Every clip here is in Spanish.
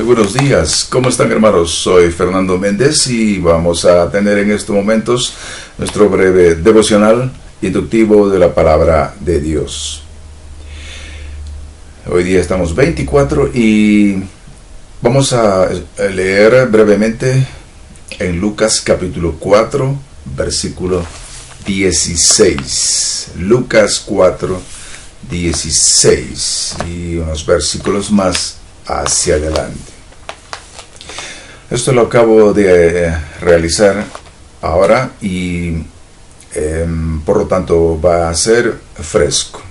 buenos días. ¿Cómo están, hermanos? Soy Fernando Méndez y vamos a tener en estos momentos nuestro breve devocional inductivo de la palabra de Dios. Hoy día estamos 24 y vamos a leer brevemente en Lucas capítulo 4, versículo 16. Lucas 4, 16 y unos versículos más hacia adelante. Esto lo acabo de realizar ahora y por lo tanto va a ser fresco.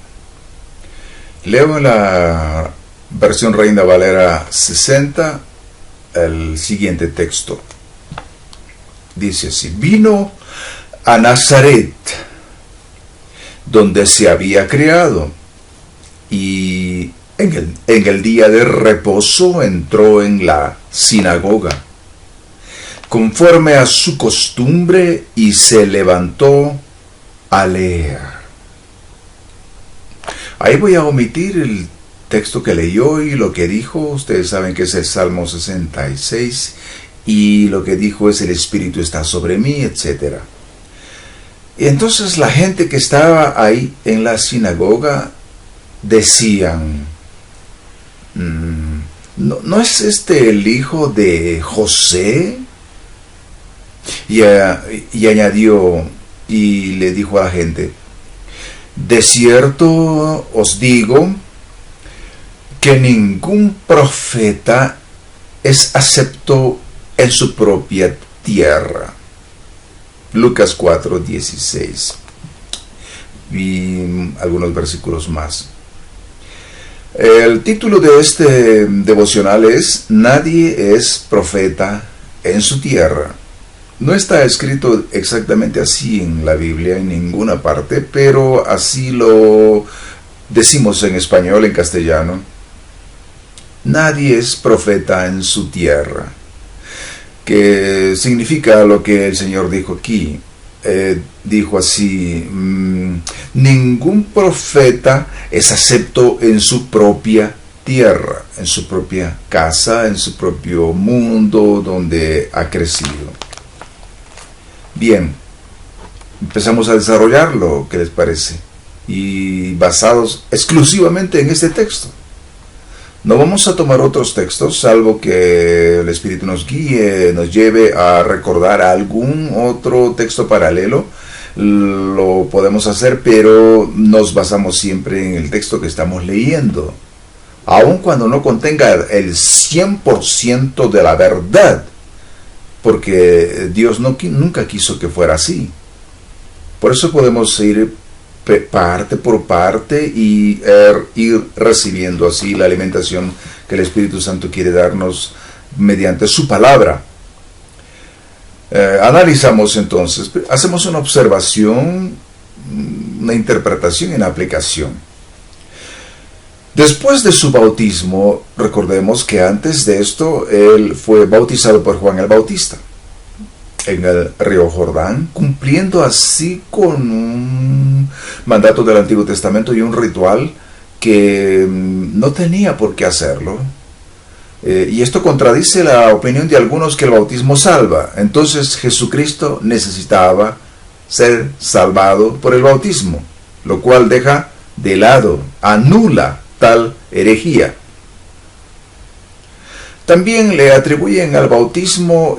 Leo en la versión Reina Valera 60 el siguiente texto. Dice así: vino a Nazaret, donde se había criado, y en el día de reposo entró en la sinagoga, conforme a su costumbre, y se levantó a leer. Ahí voy a omitir el texto que leyó y lo que dijo. Ustedes saben que es el Salmo 66, y lo que dijo es: el Espíritu está sobre mí, etc. Y entonces la gente que estaba ahí en la sinagoga decían: ¿no es este el hijo de José? Y añadió y le dijo a la gente: de cierto os digo que ningún profeta es acepto en su propia tierra. Lucas 4, 16. Y algunos versículos más. El título de este devocional es: nadie es profeta en su tierra. No está escrito exactamente así en la Biblia, en ninguna parte, pero así lo decimos en español, en castellano. Nadie es profeta en su tierra. ¿Qué significa lo que el Señor dijo aquí? Dijo así: ningún profeta es acepto en su propia tierra, en su propia casa, en su propio mundo donde ha crecido. Bien, empezamos a desarrollarlo, ¿qué les parece? Y basados exclusivamente en este texto. No vamos a tomar otros textos, salvo que el Espíritu nos guíe, nos lleve a recordar algún otro texto paralelo. Lo podemos hacer, pero nos basamos siempre en el texto que estamos leyendo, aun cuando no contenga el 100% de la verdad, porque Dios nunca quiso que fuera así. Por eso podemos ir parte por parte y ir recibiendo así la alimentación que el Espíritu Santo quiere darnos mediante su palabra. Analizamos entonces, hacemos una observación, una interpretación y una aplicación. Después de su bautismo, recordemos que antes de esto él fue bautizado por Juan el Bautista en el río Jordán, cumpliendo así con un mandato del Antiguo Testamento y un ritual que no tenía por qué hacerlo. Y esto contradice la opinión de algunos que el bautismo salva. Entonces Jesucristo necesitaba ser salvado por el bautismo, lo cual deja de lado, anula tal herejía. También le atribuyen al bautismo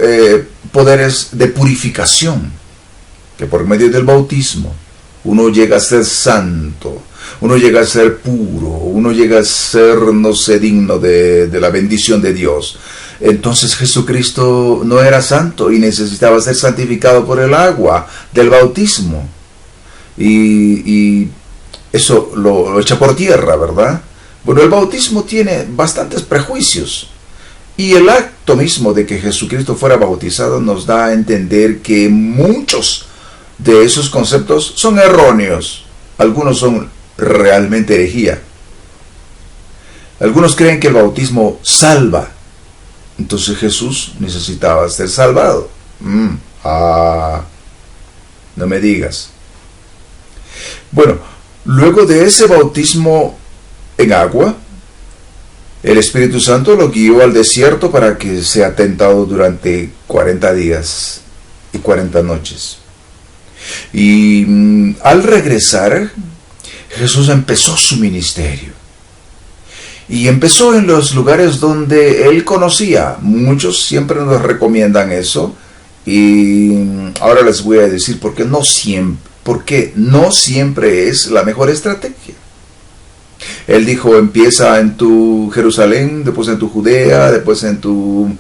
poderes de purificación, que por medio del bautismo uno llega a ser santo, uno llega a ser puro, uno llega a ser, no sé, digno de la bendición de Dios. Entonces Jesucristo no era santo y necesitaba ser santificado por el agua del bautismo. Y eso lo echa por tierra, ¿verdad? Bueno, el bautismo tiene bastantes prejuicios. Y el acto mismo de que Jesucristo fuera bautizado nos da a entender que muchos de esos conceptos son erróneos. Algunos son realmente herejía. Algunos creen que el bautismo salva. Entonces Jesús necesitaba ser salvado. No me digas. Bueno, luego de ese bautismo en agua, El Espíritu Santo lo guió al desierto para que sea tentado durante 40 días y 40 noches. Y al regresar, Jesús empezó su ministerio. Y empezó en los lugares donde él conocía. Muchos siempre nos recomiendan eso. Y ahora les voy a decir por qué no siempre es la mejor estrategia. Él dijo, empieza en tu Jerusalén, después en tu Judea, después en tu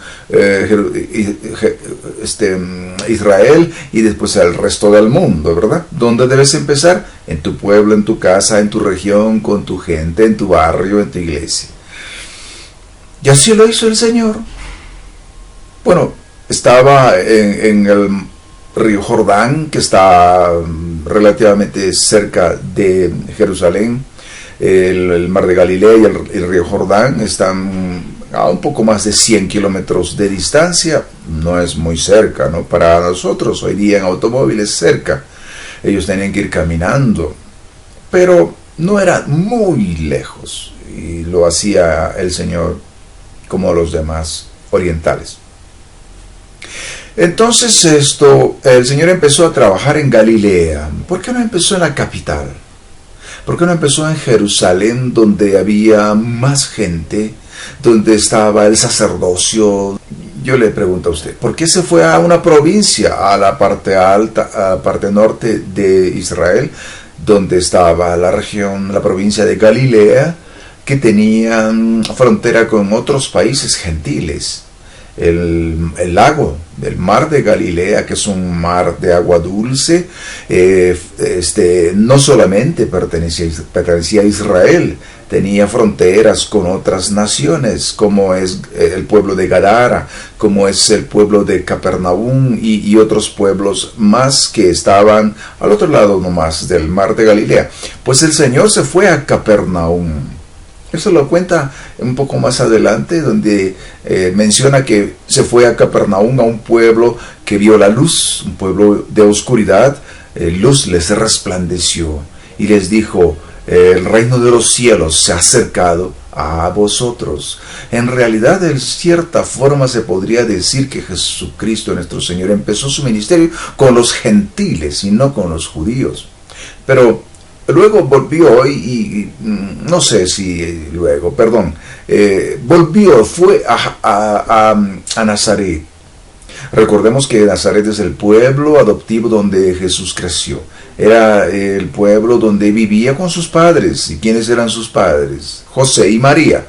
Israel y después el resto del mundo, ¿verdad? ¿Dónde debes empezar? En tu pueblo, en tu casa, en tu región, con tu gente, en tu barrio, en tu iglesia. Y así lo hizo el Señor. Bueno, estaba en el río Jordán, que está relativamente cerca de Jerusalén. El mar de Galilea y el río Jordán están a un poco más de 100 kilómetros de distancia. No es muy cerca, ¿no? Para nosotros hoy día en automóviles cerca. Ellos tenían que ir caminando, pero no era muy lejos, y lo hacía el Señor como los demás orientales. Entonces el Señor empezó a trabajar en Galilea. ¿Por qué no empezó en la capital? ¿Por qué no empezó en Jerusalén, donde había más gente, donde estaba el sacerdocio? Yo le pregunto a usted, ¿por qué se fue a una provincia, a la parte alta, a la parte norte de Israel, donde estaba la región, la provincia de Galilea, que tenía frontera con otros países gentiles? El lago, el mar de Galilea, que es un mar de agua dulce, no solamente pertenecía a Israel, tenía fronteras con otras naciones, como es el pueblo de Gadara, como es el pueblo de Capernaum y otros pueblos más que estaban al otro lado nomás del mar de Galilea. Pues el Señor se fue a Capernaum. Eso lo cuenta un poco más adelante, donde menciona que se fue a Capernaum, a un pueblo que vio la luz, un pueblo de oscuridad. Luz les resplandeció y les dijo, el reino de los cielos se ha acercado a vosotros. En realidad, de cierta forma se podría decir que Jesucristo, nuestro Señor, empezó su ministerio con los gentiles y no con los judíos. Pero luego volvió fue a Nazaret. Recordemos que Nazaret es el pueblo adoptivo donde Jesús creció. Era el pueblo donde vivía con sus padres. ¿Y quiénes eran sus padres? José y María.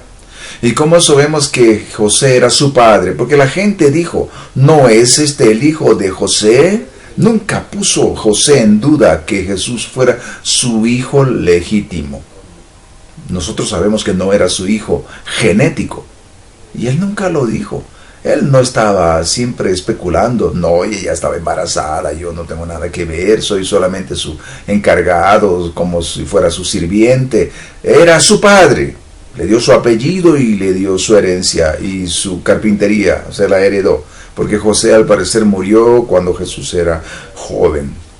¿Y cómo sabemos que José era su padre? Porque la gente dijo, ¿no es este el hijo de José? Nunca puso José en duda que Jesús fuera su hijo legítimo. Nosotros sabemos que no era su hijo genético. Y él nunca lo dijo. Él no estaba siempre especulando, no, ella estaba embarazada, yo no tengo nada que ver, soy solamente su encargado, como si fuera su sirviente. Era su padre, le dio su apellido y le dio su herencia y su carpintería, se la heredó, porque José al parecer murió cuando Jesús era joven.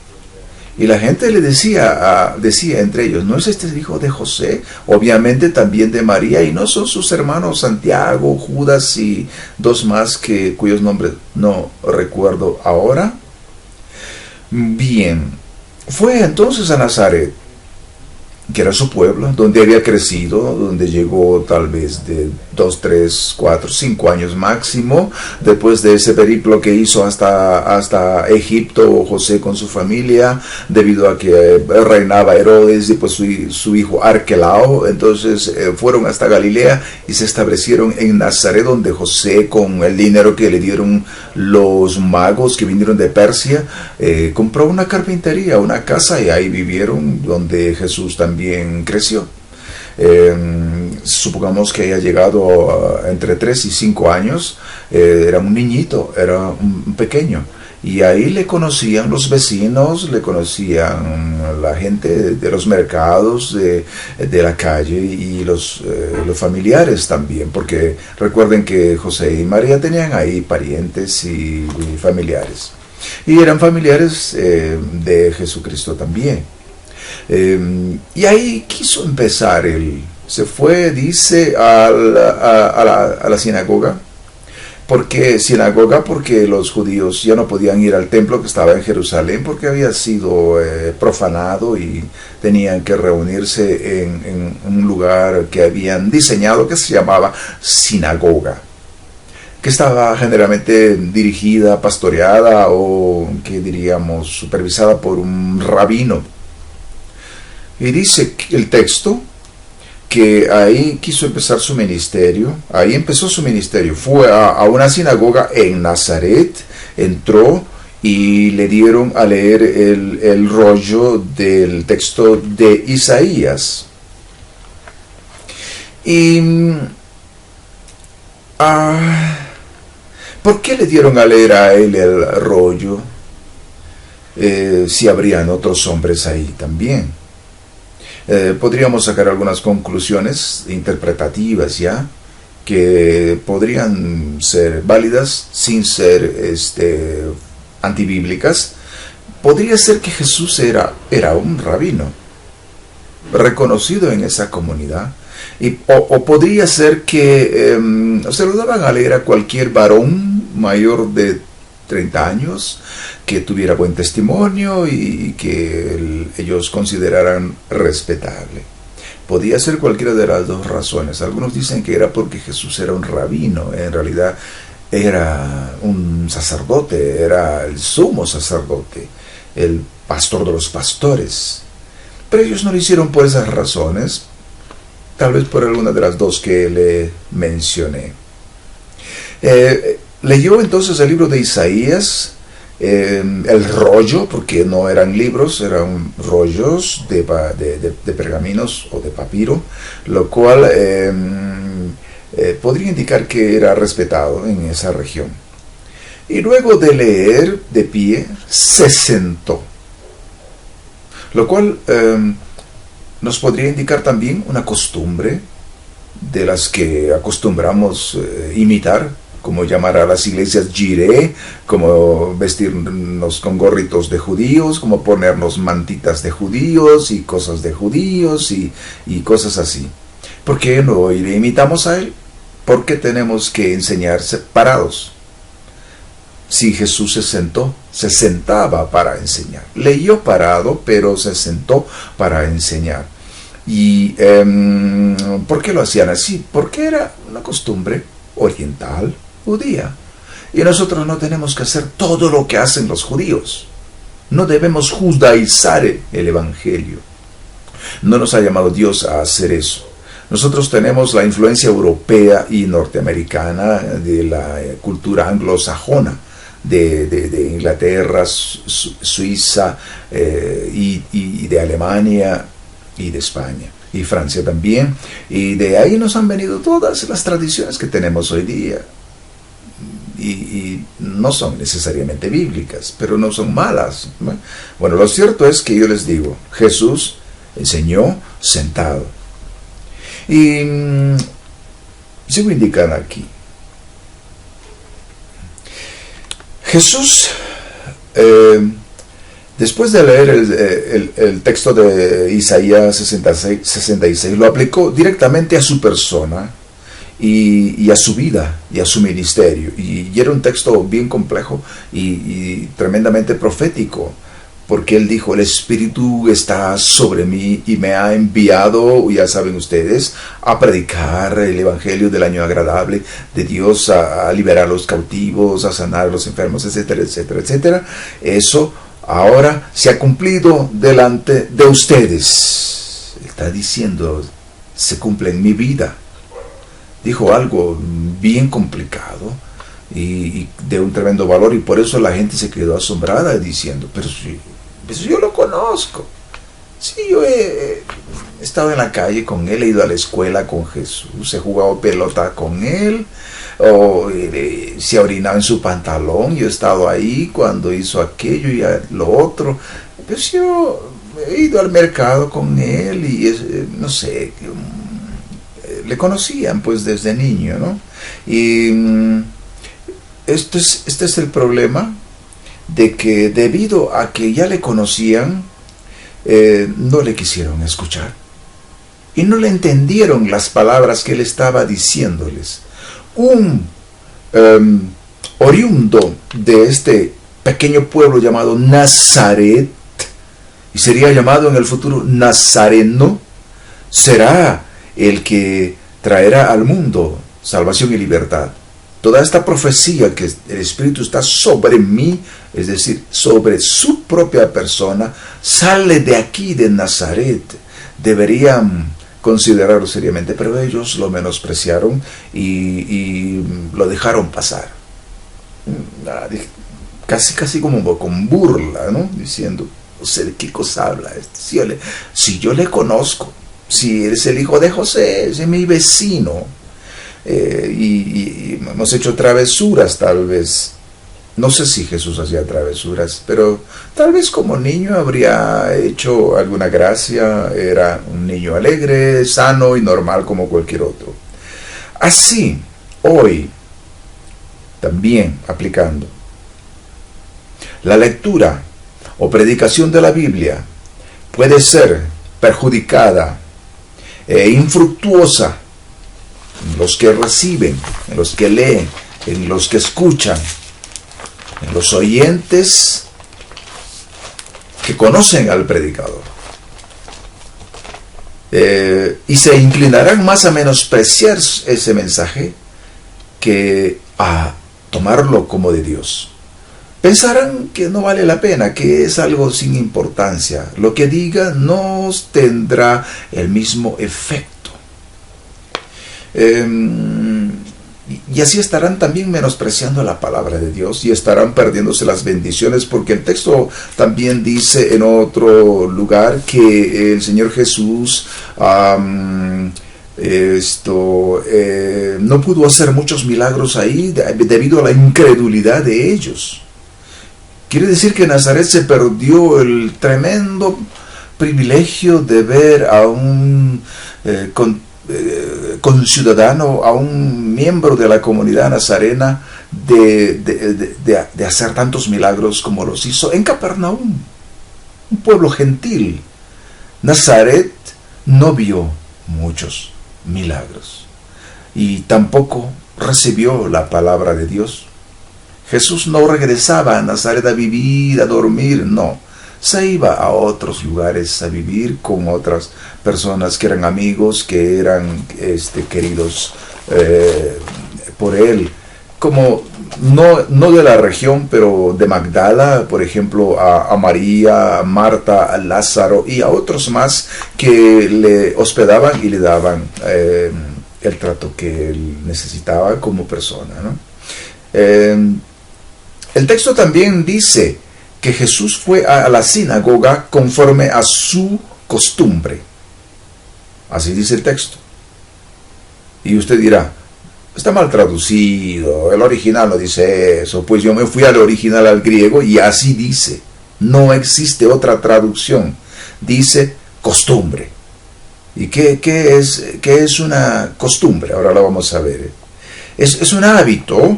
Y la gente le decía entre ellos, ¿no es este el hijo de José? Obviamente también de María, y no son sus hermanos Santiago, Judas y dos más cuyos nombres no recuerdo ahora. Bien, fue entonces a Nazaret, que era su pueblo, donde había crecido, donde llegó tal vez de 2, 3, 4, 5 años máximo, después de ese periplo que hizo hasta Egipto, José con su familia, debido a que reinaba Herodes y pues su hijo Arquelao. Entonces fueron hasta Galilea y se establecieron en Nazaret, donde José, con el dinero que le dieron los magos que vinieron de Persia, compró una carpintería, una casa, y ahí vivieron, donde Jesús también creció. Supongamos que haya llegado entre 3 y 5 años, era un niñito, era un pequeño, y ahí le conocían los vecinos, le conocían la gente de los mercados, de la calle, y los familiares también, porque recuerden que José y María tenían ahí parientes y familiares, y eran familiares de Jesucristo también. Y ahí quiso empezar el se fue, dice, a la sinagoga. ¿Por qué sinagoga? Porque los judíos ya no podían ir al templo que estaba en Jerusalén porque había sido profanado y tenían que reunirse en un lugar que habían diseñado que se llamaba sinagoga, que estaba generalmente dirigida, pastoreada o, que diríamos, supervisada por un rabino. Y dice el texto que ahí quiso empezar su ministerio, ahí empezó su ministerio, fue a una sinagoga en Nazaret, entró y le dieron a leer el rollo del texto de Isaías. Y ¿por qué le dieron a leer a él el rollo? Si habrían otros hombres ahí también. Podríamos sacar algunas conclusiones interpretativas ya, que podrían ser válidas sin ser antibíblicas. Podría ser que Jesús era un rabino reconocido en esa comunidad, o podría ser que se lo daban a leer a cualquier varón mayor de 30 años que tuviera buen testimonio y que ellos consideraran respetable. Podía ser cualquiera de las dos razones. Algunos dicen que era porque Jesús era un rabino, en realidad era un sacerdote, era el sumo sacerdote, el pastor de los pastores. Pero ellos no lo hicieron por esas razones, tal vez por alguna de las dos que le mencioné. Leyó entonces el libro de Isaías, el rollo, porque no eran libros, eran rollos de pergaminos o de papiro, lo cual podría indicar que era respetado en esa región. Y luego de leer de pie, se sentó, lo cual nos podría indicar también una costumbre de las que acostumbramos imitar, como llamar a las iglesias jiré, como vestirnos con gorritos de judíos, como ponernos mantitas de judíos y cosas de judíos y cosas así. ¿Por qué no le imitamos a él? Porque tenemos que enseñar parados. Si Jesús se sentaba para enseñar. Leyó parado, pero se sentó para enseñar. ¿Y por qué lo hacían así? Porque era una costumbre oriental, judía. Y nosotros no tenemos que hacer todo lo que hacen los judíos. No debemos judaizar el evangelio. No nos ha llamado Dios a hacer eso. Nosotros tenemos la influencia europea y norteamericana de la cultura anglosajona, de Inglaterra, Suiza y de Alemania y de España. Y Francia también. Y de ahí nos han venido todas las tradiciones que tenemos hoy día. Y no son necesariamente bíblicas, pero no son malas. Bueno, lo cierto es que yo les digo, Jesús enseñó sentado. Y sigo indicando aquí. Jesús, después de leer el texto de Isaías 66, lo aplicó directamente a su persona y a su vida y a su ministerio. Y era un texto bien complejo y tremendamente profético, porque él dijo, el Espíritu está sobre mí y me ha enviado, ya saben ustedes, a predicar el Evangelio del año agradable de Dios, a liberar a los cautivos, a sanar a los enfermos, etcétera, etcétera, etcétera. Eso ahora se ha cumplido delante de ustedes. Está diciendo, se cumple en mi vida. Dijo algo bien complicado y de un tremendo valor, y por eso la gente se quedó asombrada diciendo, pero si yo lo conozco, sí, yo he estado en la calle con él, he ido a la escuela con Jesús, he jugado pelota con él, o se ha orinado en su pantalón, yo he estado ahí cuando hizo aquello y lo otro, pues yo he ido al mercado con él y no sé, le conocían pues desde niño, ¿no? Y este es el problema, de que debido a que ya le conocían, no le quisieron escuchar. y no le entendieron las palabras que él estaba diciéndoles. Un oriundo de este pequeño pueblo llamado Nazaret, y sería llamado en el futuro Nazareno, será el que traerá al mundo salvación y libertad. Toda esta profecía que el Espíritu está sobre mí, es decir, sobre su propia persona, sale de aquí, de Nazaret. Deberían considerarlo seriamente, pero ellos lo menospreciaron y lo dejaron pasar. Casi como con burla, ¿no? Diciendo, o sea, ¿de qué cosa habla este? Si yo le conozco, si eres el hijo de José, es mi vecino, y hemos hecho travesuras tal vez. No sé si Jesús hacía travesuras, pero tal vez como niño habría hecho alguna gracia. Era un niño alegre, sano y normal como cualquier otro. Así, hoy, también aplicando, la lectura o predicación de la Biblia puede ser perjudicada e infructuosa en los que reciben, en los que leen, en los que escuchan, en los oyentes que conocen al predicador. Y se inclinarán más a menospreciar ese mensaje que a tomarlo como de Dios. Pensarán que no vale la pena, que es algo sin importancia. Lo que diga no tendrá el mismo efecto. Y así estarán también menospreciando la palabra de Dios y estarán perdiéndose las bendiciones, porque el texto también dice en otro lugar que el Señor Jesús no pudo hacer muchos milagros ahí debido a la incredulidad de ellos. Quiere decir que Nazaret se perdió el tremendo privilegio de ver a un conciudadano, a un miembro de la comunidad nazarena de hacer tantos milagros como los hizo en Capernaum, un pueblo gentil. Nazaret no vio muchos milagros y tampoco recibió la palabra de Dios. Jesús no regresaba a Nazaret a vivir, a dormir, no. Se iba a otros lugares a vivir con otras personas que eran amigos, que eran queridos por él. Como no de la región, pero de Magdala, por ejemplo, a María, a Marta, a Lázaro y a otros más que le hospedaban y le daban el trato que él necesitaba como persona, ¿no? El texto también dice que Jesús fue a la sinagoga conforme a su costumbre. Así dice el texto. Y usted dirá, está mal traducido, el original no dice eso. Pues yo me fui al original, al griego, y así dice. No existe otra traducción. Dice costumbre. ¿Y qué es una costumbre? Ahora lo vamos a ver. Es un hábito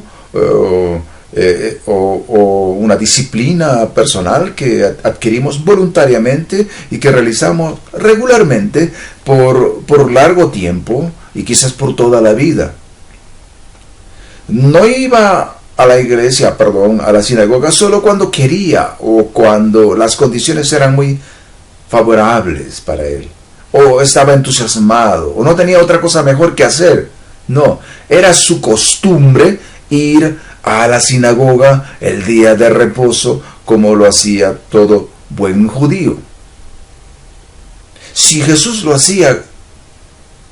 o una disciplina personal que adquirimos voluntariamente y que realizamos regularmente por largo tiempo y quizás por toda la vida. No iba a la iglesia, a la sinagoga solo cuando quería o cuando las condiciones eran muy favorables para él, o estaba entusiasmado, o no tenía otra cosa mejor que hacer. No, era su costumbre ir a la sinagoga el día de reposo, como lo hacía todo buen judío. Si Jesús lo hacía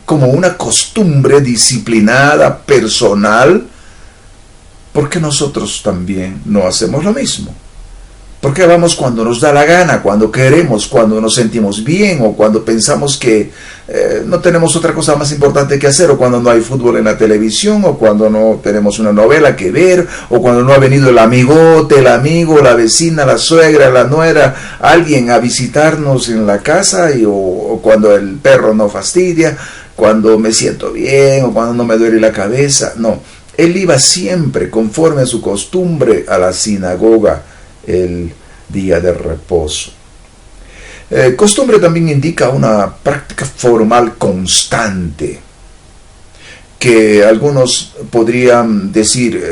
como una costumbre disciplinada, personal, ¿por qué nosotros también no hacemos lo mismo? ¿Por qué vamos cuando nos da la gana, cuando queremos, cuando nos sentimos bien, o cuando pensamos que no tenemos otra cosa más importante que hacer, o cuando no hay fútbol en la televisión, o cuando no tenemos una novela que ver, o cuando no ha venido el amigote, el amigo, la vecina, la suegra, la nuera, alguien a visitarnos en la casa, o cuando el perro no fastidia, cuando me siento bien, o cuando no me duele la cabeza? No, él iba siempre conforme a su costumbre a la sinagoga el día de reposo. Costumbre también indica una práctica formal constante, que algunos podrían decir,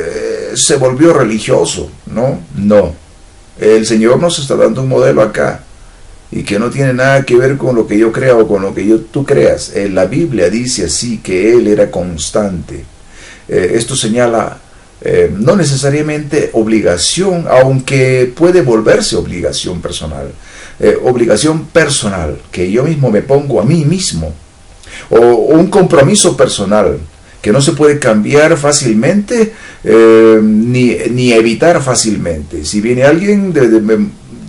se volvió religioso, ¿no? No, el Señor nos está dando un modelo acá, y que no tiene nada que ver con lo que yo crea o con lo que tú creas. La Biblia dice así, que Él era constante. Esto señala no necesariamente obligación, aunque puede volverse obligación personal. Obligación personal, que yo mismo me pongo a mí mismo, o un compromiso personal, que no se puede cambiar fácilmente, ni evitar fácilmente. Si viene alguien,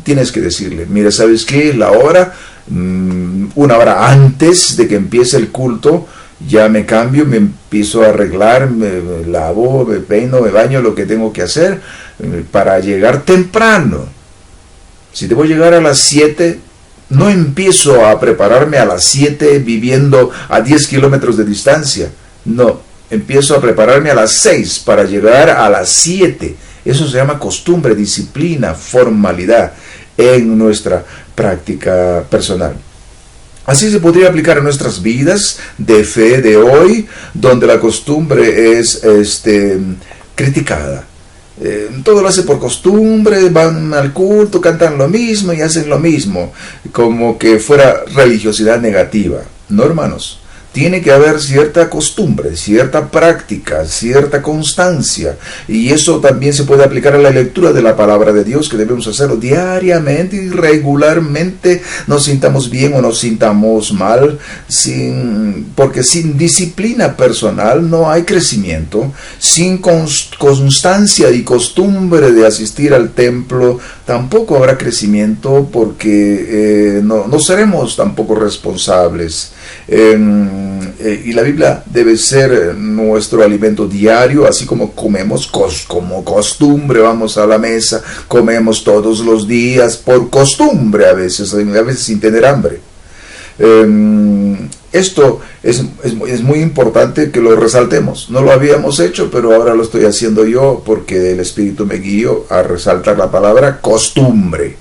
tienes que decirle, mira, ¿sabes qué? La hora, una hora antes de que empiece el culto, ya me cambio, me empiezo a arreglar, me lavo, me peino, me baño, lo que tengo que hacer, para llegar temprano. Si debo llegar a las 7, no empiezo a prepararme a las 7 viviendo a 10 kilómetros de distancia. No, empiezo a prepararme a las 6 para llegar a las 7. Eso se llama costumbre, disciplina, formalidad en nuestra práctica personal. Así se podría aplicar a nuestras vidas de fe de hoy, donde la costumbre es criticada. Todo lo hace por costumbre, van al culto, cantan lo mismo y hacen lo mismo, como que fuera religiosidad negativa. No, hermanos. Tiene que haber cierta costumbre, cierta práctica, cierta constancia. Y eso también se puede aplicar a la lectura de la palabra de Dios, que debemos hacerlo diariamente y regularmente, nos sintamos bien o nos sintamos mal, porque sin disciplina personal no hay crecimiento. Sin constancia y costumbre de asistir al templo tampoco habrá crecimiento, porque no seremos tampoco responsables. Y la Biblia debe ser nuestro alimento diario, así como comemos como costumbre, vamos a la mesa, comemos todos los días por costumbre, a veces sin tener hambre. Esto es muy importante que lo resaltemos. No lo habíamos hecho, pero ahora lo estoy haciendo yo, porque el Espíritu me guió a resaltar la palabra costumbre.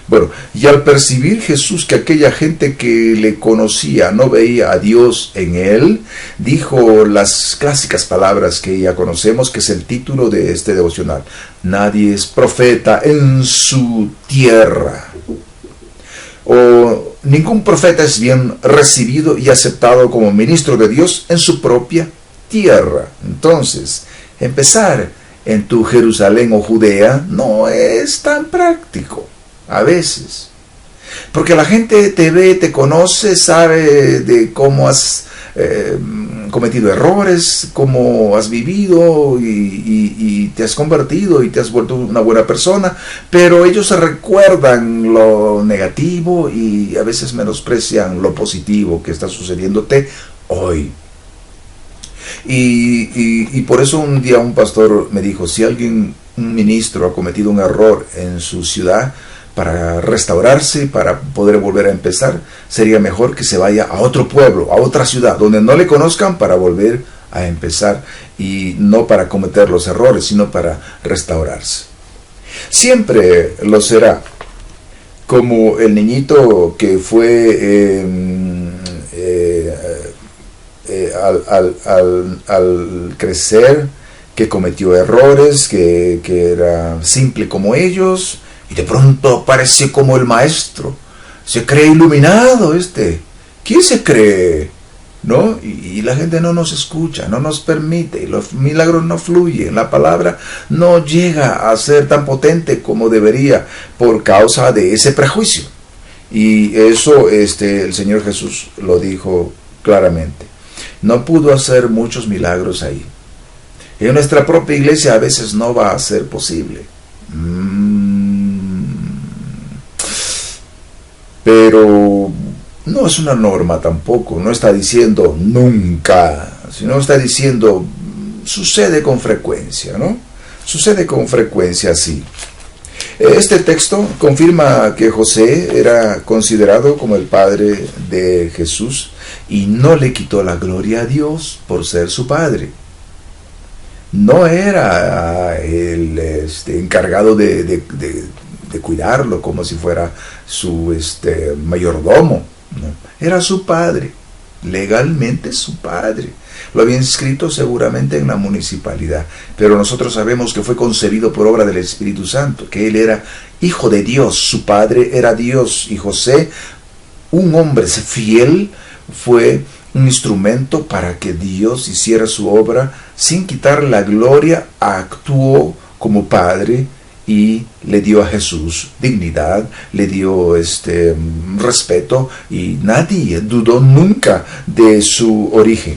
Bueno, y al percibir Jesús que aquella gente que le conocía no veía a Dios en él, dijo las clásicas palabras que ya conocemos, que es el título de este devocional: nadie es profeta en su tierra. O ningún profeta es bien recibido y aceptado como ministro de Dios en su propia tierra. Entonces, empezar en tu Jerusalén o Judea no es tan práctico. A veces, porque la gente te ve, te conoce, sabe de cómo has cometido errores, cómo has vivido y te has convertido y te has vuelto una buena persona, pero ellos se recuerdan lo negativo y a veces menosprecian lo positivo que está sucediéndote hoy. Y por eso un día un pastor me dijo, si un ministro ha cometido un error en su ciudad, para restaurarse, para poder volver a empezar, sería mejor que se vaya a otro pueblo, a otra ciudad, donde no le conozcan, para volver a empezar, y no para cometer los errores, sino para restaurarse. Siempre lo será, como el niñito que fue al crecer, que cometió errores, que era simple como ellos, y de pronto aparece como el maestro. Se cree iluminado ¿Quién se cree? ¿No? Y la gente no nos escucha, no nos permite, y los milagros no fluyen, la palabra no llega a ser tan potente como debería por causa de ese prejuicio. Y eso el Señor Jesús lo dijo claramente. No pudo hacer muchos milagros ahí. En nuestra propia iglesia a veces no va a ser posible. Pero no es una norma tampoco, no está diciendo nunca, sino está diciendo sucede con frecuencia, ¿no? Sucede con frecuencia así. Este texto confirma que José era considerado como el padre de Jesús y no le quitó la gloria a Dios por ser su padre. No era el encargado de de cuidarlo como si fuera su mayordomo, ¿no? Era su padre, legalmente su padre. Lo había inscrito seguramente en la municipalidad, pero nosotros sabemos que fue concebido por obra del Espíritu Santo, que él era hijo de Dios, su padre era Dios, y José, un hombre fiel, fue un instrumento para que Dios hiciera su obra sin quitar la gloria. Actuó como padre y le dio a Jesús dignidad, le dio respeto, y nadie dudó nunca de su origen.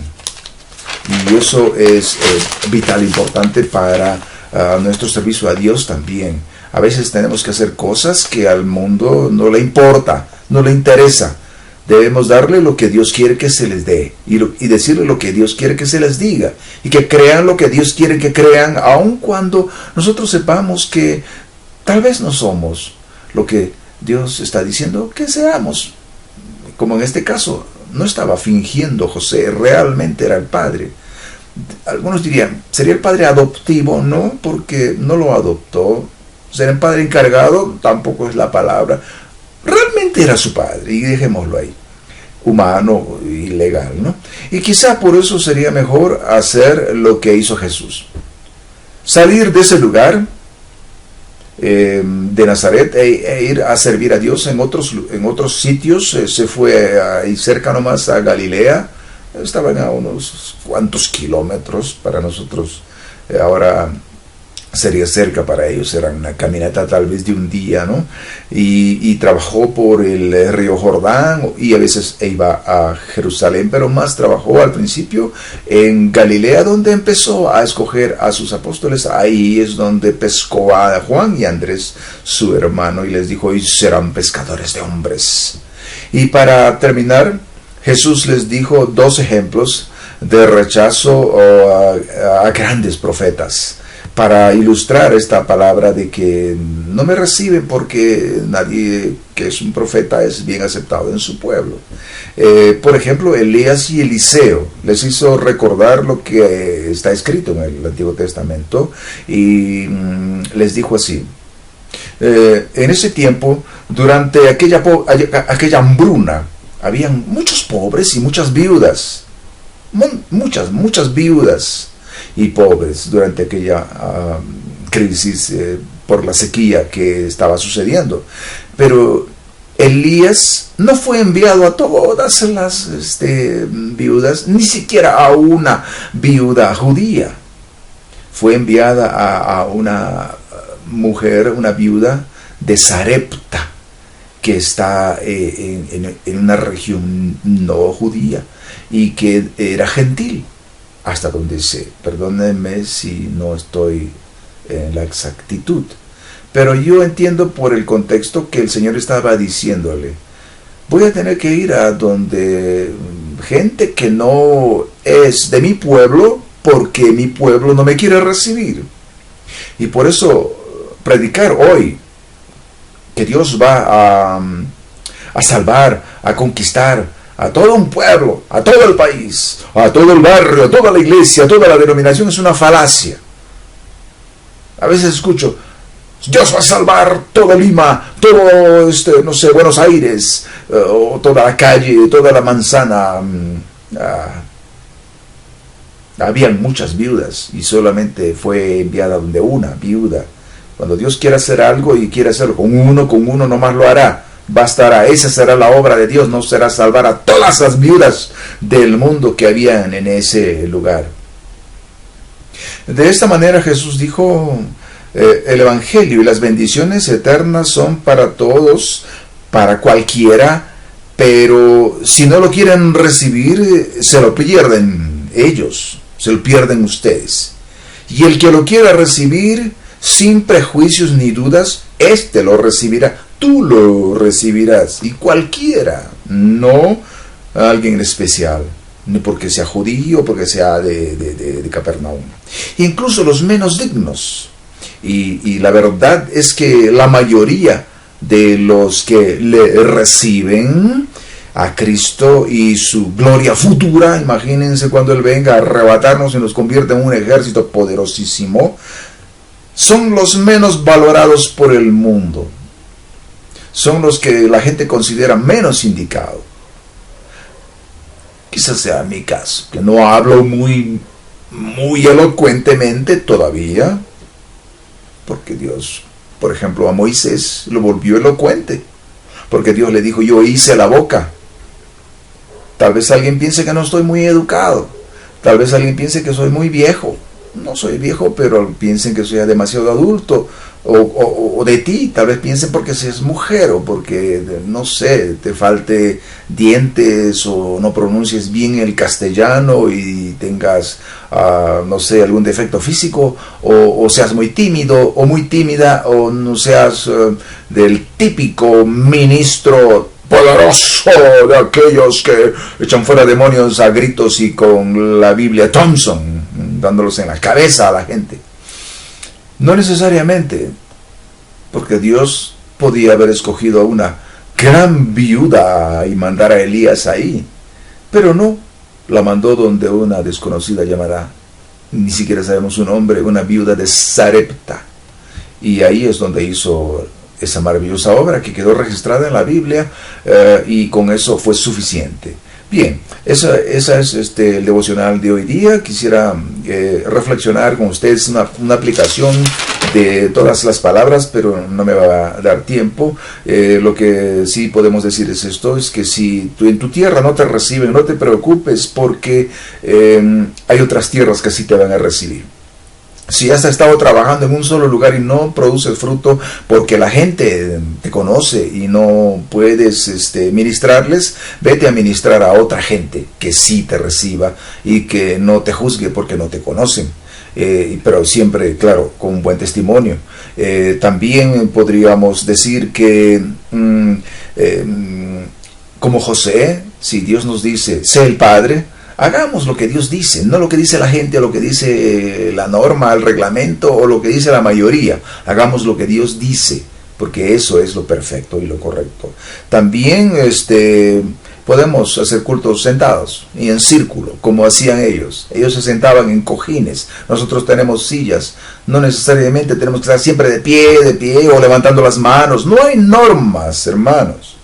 Y eso es vital, importante para nuestro servicio a Dios también. A veces tenemos que hacer cosas que al mundo no le importa, no le interesa. Debemos darle lo que Dios quiere que se les dé, y decirle lo que Dios quiere que se les diga, y que crean lo que Dios quiere que crean, aun cuando nosotros sepamos que tal vez no somos lo que Dios está diciendo que seamos. Como en este caso, no estaba fingiendo José, realmente era el padre. Algunos dirían, ¿sería el padre adoptivo? No, porque no lo adoptó. ¿Ser el padre encargado? Tampoco es la palabra. Realmente era su padre, y dejémoslo ahí, humano y legal, ¿no? Y quizá por eso sería mejor hacer lo que hizo Jesús: salir de ese lugar de Nazaret e ir a servir a Dios en otros sitios. Se fue ahí cerca nomás a Galilea. Estaban a unos cuantos kilómetros para nosotros. Ahora sería cerca para ellos, era una caminata tal vez de un día, ¿no? Y trabajó por el río Jordán, y a veces iba a Jerusalén, pero más trabajó al principio en Galilea, donde empezó a escoger a sus apóstoles. Ahí es donde pescó a Juan y Andrés, su hermano, y les dijo: y serán pescadores de hombres. Y para terminar, Jesús les dijo 2 ejemplos de rechazo a grandes profetas, para ilustrar esta palabra de que no me reciben porque nadie que es un profeta es bien aceptado en su pueblo. Por ejemplo, Elías y Eliseo les hizo recordar lo que está escrito en el Antiguo Testamento, y les dijo así: en ese tiempo, durante aquella hambruna, habían muchos pobres y muchas viudas, muchas viudas y pobres durante aquella crisis por la sequía que estaba sucediendo. Pero Elías no fue enviado a todas las viudas, ni siquiera a una viuda judía. Fue enviada a una mujer, una viuda de Sarepta, que está en una región no judía y que era gentil, hasta donde sé. Perdónenme si no estoy en la exactitud, pero yo entiendo por el contexto que el Señor estaba diciéndole: voy a tener que ir a donde gente que no es de mi pueblo, porque mi pueblo no me quiere recibir. Y por eso predicar hoy que Dios va a salvar, a conquistar a todo un pueblo, a todo el país, a todo el barrio, a toda la iglesia, a toda la denominación, es una falacia. A veces escucho: Dios va a salvar todo Lima, todo Buenos Aires, o toda la calle, toda la manzana. Habían muchas viudas y solamente fue enviada donde una viuda. Cuando Dios quiere hacer algo y quiere hacerlo con uno nomás lo hará. Bastará, esa será la obra de Dios, no será salvar a todas las viudas del mundo que habían en ese lugar. De esta manera Jesús dijo: el Evangelio y las bendiciones eternas son para todos, para cualquiera, pero si no lo quieren recibir, se lo pierden ellos, se lo pierden ustedes. Y el que lo quiera recibir sin prejuicios ni dudas, éste lo recibirá. Tú lo recibirás, y cualquiera, no alguien especial, ni porque sea judío, porque sea de Capernaum. Incluso los menos dignos. Y la verdad es que la mayoría de los que le reciben a Cristo y su gloria futura, imagínense cuando Él venga a arrebatarnos y nos convierte en un ejército poderosísimo, son los menos valorados por el mundo. son los que la gente considera menos indicados. Quizás sea mi caso, que no hablo muy elocuentemente todavía, porque Dios, por ejemplo, a Moisés lo volvió elocuente, porque Dios le dijo, yo hice la boca. Tal vez alguien piense que no estoy muy educado, tal vez alguien piense que soy muy viejo. No soy viejo, pero piensen que soy demasiado adulto, o de ti, tal vez piensen porque seas mujer, o porque, no sé, te falte dientes, o no pronuncies bien el castellano y tengas, no sé, algún defecto físico, o seas muy tímido, o muy tímida, o no seas del típico ministro poderoso de aquellos que echan fuera demonios a gritos y con la Biblia Thompson, dándolos en la cabeza a la gente. No necesariamente, porque Dios podía haber escogido a una gran viuda y mandar a Elías ahí, pero no, la mandó donde una desconocida llamada, ni siquiera sabemos su nombre, una viuda de Sarepta, y ahí es donde hizo esa maravillosa obra que quedó registrada en la Biblia, y con eso fue suficiente. Bien, esa es el devocional de hoy día. Quisiera reflexionar con ustedes una aplicación de todas las palabras, pero no me va a dar tiempo. Lo que sí podemos decir es esto, es que si en tu tierra no te reciben, no te preocupes, porque hay otras tierras que sí te van a recibir. Si has estado trabajando en un solo lugar y no produces fruto porque la gente te conoce y no puedes ministrarles, vete a ministrar a otra gente que sí te reciba y que no te juzgue porque no te conocen. Pero siempre, claro, con un buen testimonio. También podríamos decir que, como José, si Dios nos dice, sé el padre, hagamos lo que Dios dice, no lo que dice la gente, o lo que dice la norma, el reglamento, o lo que dice la mayoría. Hagamos lo que Dios dice, porque eso es lo perfecto y lo correcto. También podemos hacer cultos sentados y en círculo, como hacían ellos. Ellos se sentaban en cojines, nosotros tenemos sillas. No necesariamente tenemos que estar siempre de pie, o levantando las manos. No hay normas, hermanos.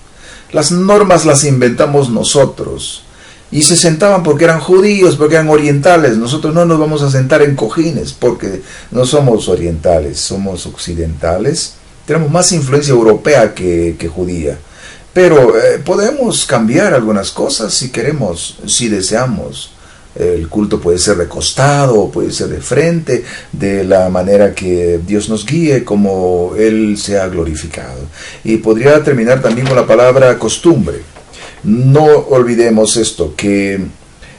Las normas las inventamos nosotros. Y se sentaban porque eran judíos, porque eran orientales. Nosotros no nos vamos a sentar en cojines porque no somos orientales, somos occidentales. Tenemos más influencia europea que judía. Pero podemos cambiar algunas cosas si queremos, si deseamos. El culto puede ser de costado, puede ser de frente, de la manera que Dios nos guíe, como Él sea glorificado. Y podría terminar también con la palabra costumbre. No olvidemos esto, que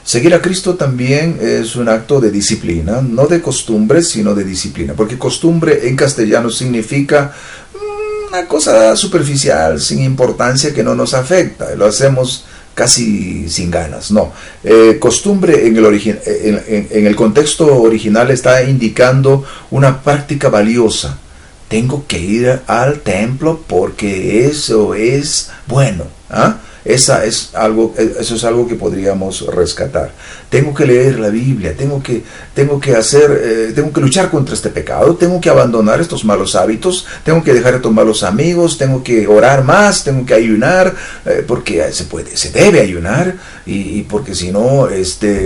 seguir a Cristo también es un acto de disciplina, no de costumbre, sino de disciplina, porque costumbre en castellano significa una cosa superficial, sin importancia, que no nos afecta, lo hacemos casi sin ganas. No, costumbre en el contexto original está indicando una práctica valiosa. Tengo que ir al templo porque eso es bueno, ¿ah? Eso es algo que podríamos rescatar. Tengo que leer la Biblia, tengo que luchar contra este pecado, tengo que abandonar estos malos hábitos, tengo que dejar estos malos amigos, tengo que orar más, tengo que ayunar, porque se debe ayunar, y porque si no,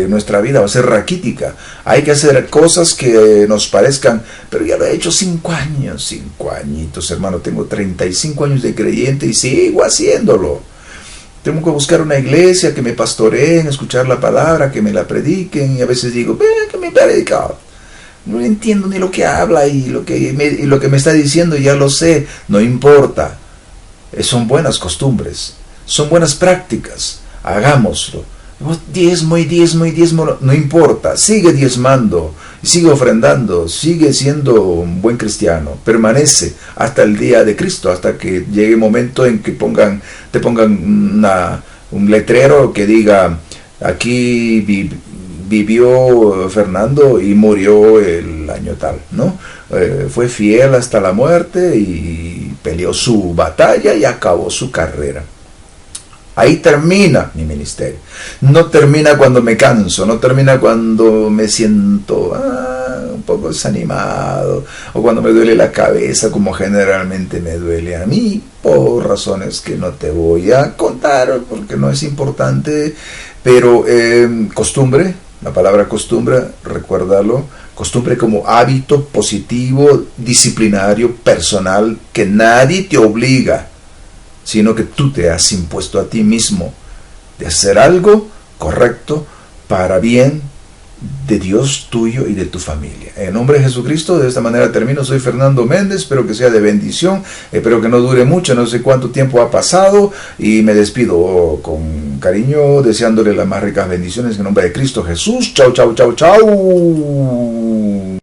nuestra vida va a ser raquítica. Hay que hacer cosas que nos parezcan, pero ya lo he hecho 5 añitos, hermano, tengo 35 años de creyente y sigo haciéndolo. Tengo que buscar una iglesia que me pastoreen, escuchar la palabra, que me la prediquen, y a veces digo, que me predica. No entiendo ni lo que habla, y lo que me está diciendo ya lo sé, no importa. Son buenas costumbres, son buenas prácticas, hagámoslo. Diezmo, no importa, sigue diezmando, sigue ofrendando, sigue siendo un buen cristiano, permanece hasta el día de Cristo, hasta que llegue el momento en que te pongan un letrero que diga, aquí vivió Fernando y murió el año tal, ¿no? Fue fiel hasta la muerte y peleó su batalla y acabó su carrera. Ahí termina mi ministerio. No termina cuando me canso, no termina cuando me siento poco desanimado, o cuando me duele la cabeza, como generalmente me duele a mí, por razones que no te voy a contar, porque no es importante, pero costumbre, la palabra costumbre, recuérdalo, costumbre como hábito positivo, disciplinario, personal, que nadie te obliga, sino que tú te has impuesto a ti mismo de hacer algo correcto para bien de Dios, tuyo y de tu familia. En nombre de Jesucristo, de esta manera termino. Soy Fernando Méndez, espero que sea de bendición, espero que no dure mucho, no sé cuánto tiempo ha pasado, y me despido con cariño, deseándole las más ricas bendiciones en nombre de Cristo Jesús. Chau, chau, chau, chau.